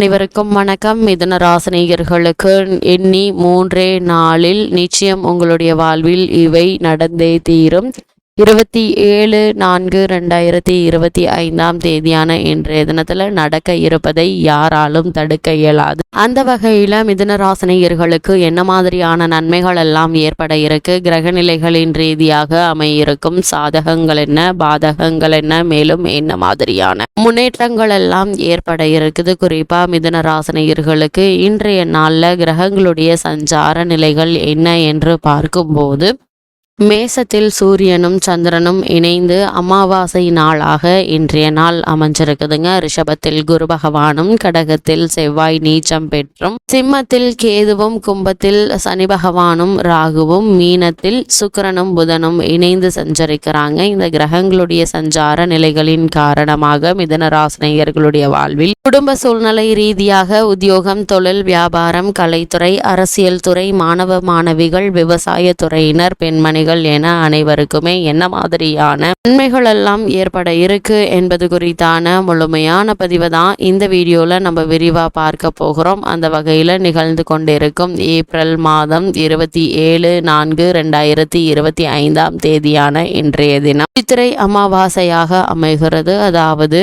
அனைவருக்கும் வணக்கம். மிதுன ராசினியர்களுக்கு எண்ணி 3 நாளில் நிச்சயம் உங்களுடைய வாழ்வில் இவை நடந்தே தீரும். 27/4/2025 இன்றைய தினத்துல நடக்க இருப்பதை யாராலும் தடுக்க இயலாது. அந்த வகையில மிதுன ராசினியர்களுக்கு என்ன மாதிரியான நன்மைகள் எல்லாம் ஏற்பட இருக்கு, கிரக நிலைகளின் ரீதியாக அமையிருக்கும் சாதகங்கள் என்ன, பாதகங்கள் என்ன, மேலும் என்ன மாதிரியான முன்னேற்றங்கள் எல்லாம் ஏற்பட இருக்குது. குறிப்பா மிதுன ராசினியர்களுக்கு இன்றைய நாள்ல கிரகங்களுடைய சஞ்சார நிலைகள் என்ன என்று பார்க்கும்போது, மேசத்தில் சூரியனும் சந்திரனும் இணைந்து அமாவாசை நாளாக இன்றைய நாள் அமைஞ்சிருக்குதுங்க. ரிஷபத்தில் குரு பகவானும், கடகத்தில் செவ்வாய் நீச்சம் பெற்றும், சிம்மத்தில் கேதுவும், கும்பத்தில் சனி பகவானும், ராகுவும், மீனத்தில் சுக்கிரனும் புதனும் இணைந்து சஞ்சரிக்கிறாங்க. இந்த கிரகங்களுடைய சஞ்சார நிலைகளின் காரணமாக மிதுன ராசினியர்களுடைய வாழ்வில் குடும்ப சூழ்நிலை ரீதியாக உத்தியோகம், தொழில், வியாபாரம், கலைத்துறை, அரசியல் துறை, மாணவ மாணவிகள், விவசாய துறையினர், பெண்மணிகள் என அனைவருக்குமே என்ன மாதிரியான நன்மைகள் எல்லாம் ஏற்பட இருக்கு என்பது குறித்தான முழுமையான பதிவை தான் இந்த வீடியோல நம்ம விரிவா பார்க்க போகிறோம். அந்த வகையில நிகழ்ந்து கொண்டிருக்கும் ஏப்ரல் மாதம் 27/4/2025 இன்றைய தினம் சித்திரை அமாவாசையாக அமைகிறது. அதாவது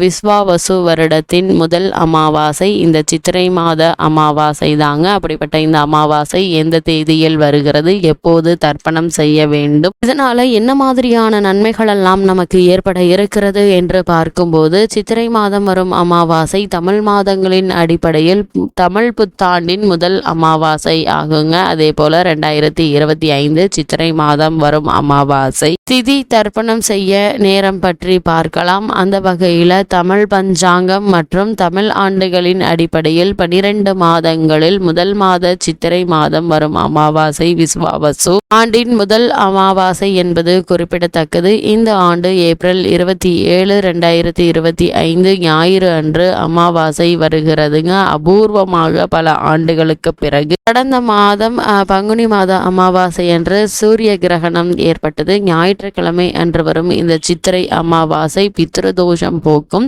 விஸ்வாவசு வருடத்தின் முதல் அமாவாசை இந்த சித்திரை மாத அமாவாசை தாங்க. அப்படிப்பட்ட இந்த அமாவாசை எந்த தேதியில் வருகிறது, எப்போது தர்ப்பணம் செய்ய வேண்டும், இதனால என்ன மாதிரியான நன்மைகள் எல்லாம் நமக்கு ஏற்பட இருக்கிறது என்று பார்க்கும்போது, சித்திரை மாதம் வரும் அமாவாசை தமிழ் மாதங்களின் அடிப்படையில் தமிழ் புத்தாண்டின் முதல் அமாவாசை ஆகுங்க. அதே போல 2025 சித்திரை மாதம் வரும் அமாவாசை திதி தர்ப்பணம் செய்ய நேரம் பற்றி பார்க்கலாம். அந்த வகையில தமிழ் பஞ்சாங்கம் மற்றும் தமிழ் ஆண்டுகளின் அடிப்படையில் 12 மாதங்களில் முதல் மாத சித்திரை மாதம் வரும் அமாவாசை விஸ்வாவசு ஆண்டின் முதல் அமாவாசை என்பது குறிப்பிடத்தக்கது. இந்த ஆண்டு ஏப்ரல் 27, 2025 ஞாயிறு அன்று அமாவாசை வருகிறதுங்க. அபூர்வமாக பல ஆண்டுகளுக்கு பிறகு கடந்த மாதம் பங்குனி மாத அமாவாசை அன்று சூரிய கிரகணம் ஏற்பட்டது. ஞாயிற்றுக்கிழமை அன்று வரும் இந்த சித்திரை அமாவாசை பித்ருதோஷம் போக்கும்.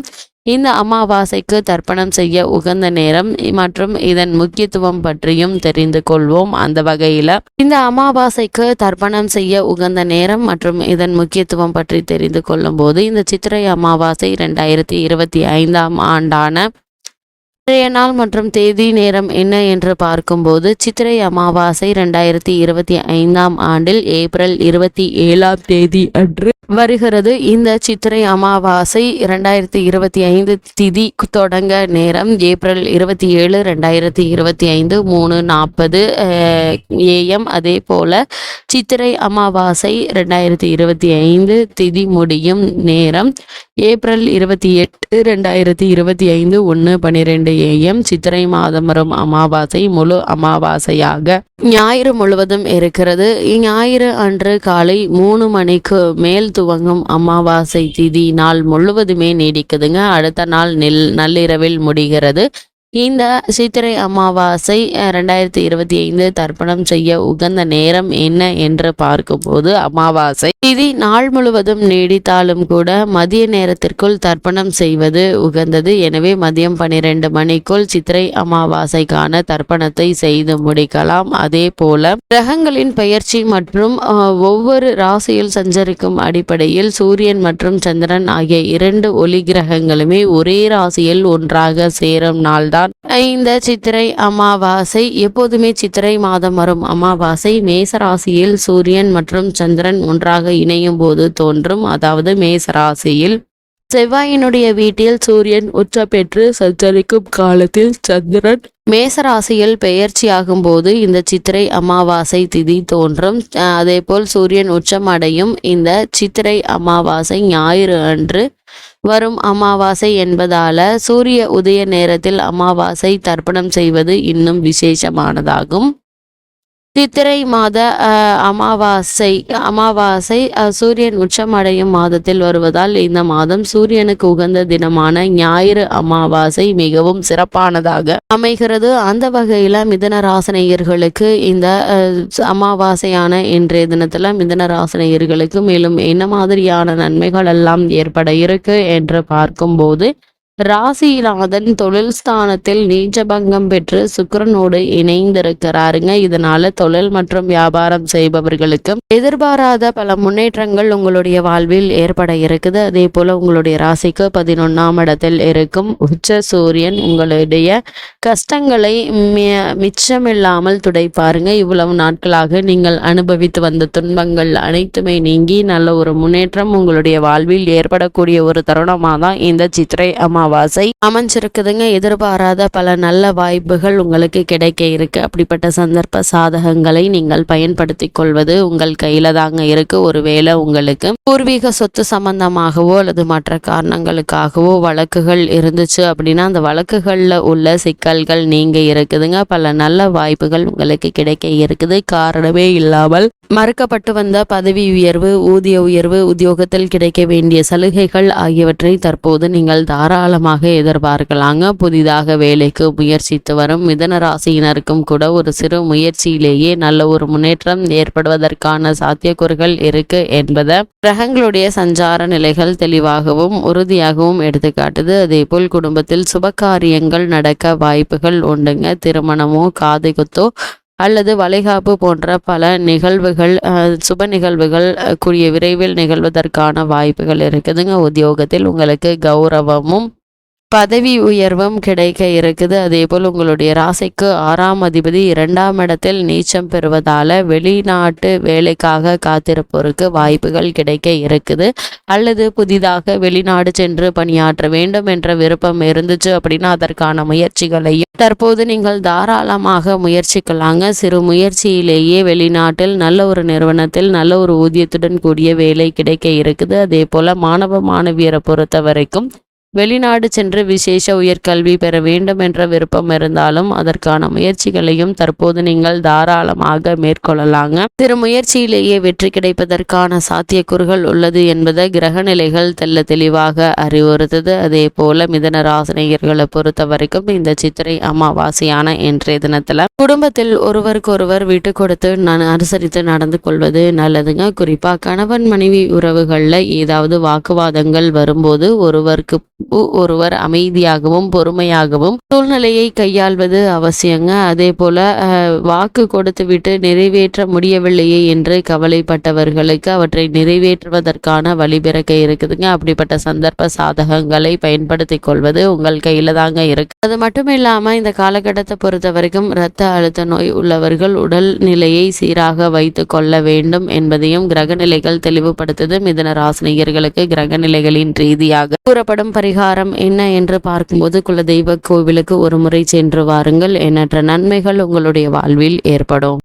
இந்த அமாவாசைக்கு தர்ப்பணம் செய்ய உகந்த நேரம் மற்றும் இதன் முக்கியத்துவம் பற்றியும் தெரிந்து கொள்வோம். அந்த வகையில இந்த அமாவாசைக்கு தர்ப்பணம் செய்ய உகந்த நேரம் மற்றும் இதன் முக்கியத்துவம் பற்றி தெரிந்து கொள்ளும் போது, இந்த சித்திரை அமாவாசை 2025 ஆண்டான இன்றைய நாள் மற்றும் தேதி நேரம் என்ன என்று பார்க்கும்போது, சித்திரை அமாவாசை 2025 ஆண்டில் ஏப்ரல் 27 தேதி அன்று வருகிறது. இந்த சித்திரை அமாவாசை 2025 திதி தொடங்க நேரம் ஏப்ரல் 27, 2025 3:40 AM. அதே போல சித்திரை அமாவாசை 2025 திதி முடியும் நேரம் ஏப்ரல் 28, 2025 1:12 AM. சித்திரை மாதம் வரும் அமாவாசை முழு அமாவாசையாக ஞாயிறு முழுவதும் இருக்கிறது. ஞாயிறு அன்று காலை 3 மணிக்கு மேல் துவங்கும் அமாவாசை திதி நாள் முழுவதுமே நீடிக்குதுங்க. அடுத்த நாள் நள்ளிரவில் முடிகிறது. இந்த சித்திரை அமாவாசை 2025 தர்ப்பணம் செய்ய உகந்த நேரம் என்ன என்று பார்க்கும்போது, அமாவாசை திதி நாள் முழுவதும் நீடித்தாலும் கூட மதிய நேரத்திற்குள் தர்ப்பணம் செய்வது உகந்தது. எனவே மதியம் 12 மணிக்குள் சித்திரை அமாவாசைக்கான தர்ப்பணத்தை செய்து முடிக்கலாம். அதே போல கிரகங்களின் பெயர்ச்சி மற்றும் ஒவ்வொரு ராசியில் சஞ்சரிக்கும் அடிப்படையில் சூரியன் மற்றும் சந்திரன் ஆகிய 2 ஒளி கிரகங்களுமே ஒரே ராசியில் ஒன்றாக சேரும் நாள்தான் இந்த சித்திரை அமாவாசை. எப்போதுமே சித்திரை மாதம் வரும் அமாவாசை மேசராசியில் சூரியன் மற்றும் சந்திரன் ஒன்றாக இணையும் போது தோன்றும். அதாவது மேசராசியில் செவ்வாயினுடைய வீட்டில் சூரியன் உச்ச பெற்று சஞ்சரிக்கும் காலத்தில் சந்திரன் மேசராசியில் பெயர்ச்சியாகும் போது இந்த சித்திரை அமாவாசை திதி தோன்றும். அதே போல் சூரியன் உச்சம் அடையும் இந்த சித்திரை அமாவாசை ஞாயிறு அன்று வரும் அமாவாசை என்பதால சூரிய உதய நேரத்தில் அமாவாசை தர்ப்பணம் செய்வது இன்னும் விசேஷமானதாகும். சித்திரை மாத அமாவாசை சூரியன் உச்சமடையும் மாதத்தில் வருவதால் இந்த மாதம் சூரியனுக்கு உகந்த தினமான ஞாயிறு அமாவாசை மிகவும் சிறப்பானதாக அமைகிறது. அந்த வகையில மிதுன ராசினியர்களுக்கு இந்த அமாவாசையான இன்றைய தினத்துல மிதுன ராசினியர்களுக்கு மேலும் என்ன மாதிரியான நன்மைகள் எல்லாம் ஏற்பட இருக்கு என்று பார்க்கும்போது, ராசிநாதன் தொழில் ஸ்தானத்தில் நீச்சபங்கம் பெற்று சுக்கிரனோடு இணைந்திருக்கிறாருங்க. இதனால தொழில் மற்றும் வியாபாரம் செய்பவர்களுக்கு எதிர்பாராத பல முன்னேற்றங்கள் உங்களுடைய வாழ்வில் ஏற்பட இருக்குது. அதே போல உங்களுடைய ராசிக்கு 11ஆம் இடத்தில் இருக்கும் உச்ச சூரியன் உங்களுடைய கஷ்டங்களை மிச்சமில்லாமல் துடைப்பாருங்க. இவ்வளவு நாட்களாக நீங்கள் அனுபவித்து வந்த துன்பங்கள் அனைத்துமே நீங்கி நல்ல ஒரு முன்னேற்றம் உங்களுடைய வாழ்வில் ஏற்படக்கூடிய ஒரு தருணமாக தான் இந்த சித்திரை அமாவாசை அமைஞ்சிருக்குதுங்க. எதிர்பாராத பல நல்ல வாய்ப்புகள் உங்களுக்கு கிடைக்க இருக்கு. அப்படிப்பட்ட சந்தர்ப்ப சாதகங்களை நீங்கள் பயன்படுத்தி கொள்வது உங்கள் கையில தாங்க இருக்கு. ஒருவேளை உங்களுக்கு பூர்வீக சொத்து சம்பந்தமாகவோ அல்லது மற்ற காரணங்களுக்காகவோ வழக்குகள் இருந்துச்சு அப்படின்னா அந்த வழக்குகள்ல உள்ள சிக்கல்கள் நீங்க இருக்குதுங்க. பல நல்ல வாய்ப்புகள் உங்களுக்கு கிடைக்க இருக்குது. காரணமே இல்லாமல் மறுக்கப்பட்டு வந்த பதவி உயர்வு, ஊதிய உயர்வு, உத்தியோகத்தில் கிடைக்க வேண்டிய சலுகைகள் ஆகியவற்றை தற்போது நீங்கள் தாராளமாக எதிர்பார்க்கலாங்க. புதிதாக வேலைக்கு முயற்சித்து வரும் மிதுன ராசியினருக்கும் கூட ஒரு சிறு முயற்சியிலேயே நல்ல ஒரு முன்னேற்றம் ஏற்படுவதற்கான சாத்தியக்கூறுகள் இருக்கு என்பதை கிரகங்களுடைய சஞ்சார நிலைகள் தெளிவாகவும் உறுதியாகவும் எடுத்துக்காட்டுது. அதே போல் குடும்பத்தில் சுபகாரியங்கள் நடக்க வாய்ப்புகள் உண்டுங்க. திருமணமோ காது குத்தோ அல்லது வளைகாப்பு போன்ற பல நிகழ்வுகள் சுப நிகழ்வுகள் கூடிய விரைவில் நிகழ்வதற்கான வாய்ப்புகள் இருக்குதுங்க. உத்தியோகத்தில் உங்களுக்கு கௌரவமும் பதவி உயர்வும் கிடைக்க இருக்குது. அதே போல் உங்களுடைய ராசிக்கு 6ஆம் அதிபதி 2ஆம் இடத்தில் நீச்சம் பெறுவதால வெளிநாட்டு வேலைக்காக காத்திருப்போருக்கு வாய்ப்புகள் கிடைக்க இருக்குது. அல்லது புதிதாக வெளிநாடு சென்று பணியாற்ற வேண்டும் என்ற விருப்பம் இருந்துச்சு அப்படின்னா அதற்கான முயற்சிகளையும் தற்போது நீங்கள் தாராளமாக முயற்சிக்கலாங்க. சிறு முயற்சியிலேயே வெளிநாட்டில் நல்ல ஒரு நிறுவனத்தில் நல்ல ஒரு ஊதியத்துடன் கூடிய வேலை கிடைக்க இருக்குது. அதே போல மாணவ மாணவியரை பொறுத்த வரைக்கும் வெளிநாடு சென்று விசேஷ உயர்கல்வி பெற வேண்டும் என்ற விருப்பம் இருந்தாலும் அதற்கான முயற்சிகளையும் தற்போது நீங்கள் தாராளமாக மேற்கொள்ளலாங்க. சிறு முயற்சியிலேயே வெற்றி கிடைப்பதற்கான சாத்தியக்கூறுகள் உள்ளது என்பதை கிரக நிலைகள் தெல்ல தெளிவாக அறிவுறுத்தது. அதே போல மிதுன ராசினியர்களை பொறுத்த வரைக்கும் இந்த சித்திரை அமாவாசையான இன்றைய தினத்துல குடும்பத்தில் ஒருவருக்கொருவர் விட்டு கொடுத்து அனுசரித்து நடந்து கொள்வது நல்லதுங்க. குறிப்பா கணவன் மனைவி உறவுகள்ல ஏதாவது வாக்குவாதங்கள் வரும்போது ஒருவர் அமைதியாகவும் பொறுமையாகவும் சூழ்நிலையை கையாள்வது அவசியங்க. அதே போல வாக்கு கொடுத்து விட்டு நிறைவேற்ற முடியவில்லையே என்று கவலைப்பட்டவர்களுக்கு அவற்றை நிறைவேற்றுவதற்கான வழிபிறக்க இருக்குதுங்க. அப்படிப்பட்ட சந்தர்ப்ப சாதகங்களை பயன்படுத்தி கொள்வது உங்கள் கையில தாங்க இருக்கு. அது மட்டும் இல்லாம இந்த காலகட்டத்தை பொறுத்த வரைக்கும் இரத்த அழுத்த நோய் உள்ளவர்கள் உடல் நிலையை சீராக வைத்து கொள்ள வேண்டும் என்பதையும் கிரக நிலைகள் தெளிவுபடுத்துது. மிதுன ராசினியர்களுக்கு கிரக நிலைகளின் ரீதியாக கூறப்படும் பரிகாரம் என்ன என்று பார்க்கும்போது குலதெய்வ கோவிலுக்கு ஒரு முறை சென்று வாருங்கள். எண்ணற்ற நன்மைகள் உங்களுடைய வாழ்வில் ஏற்படும்.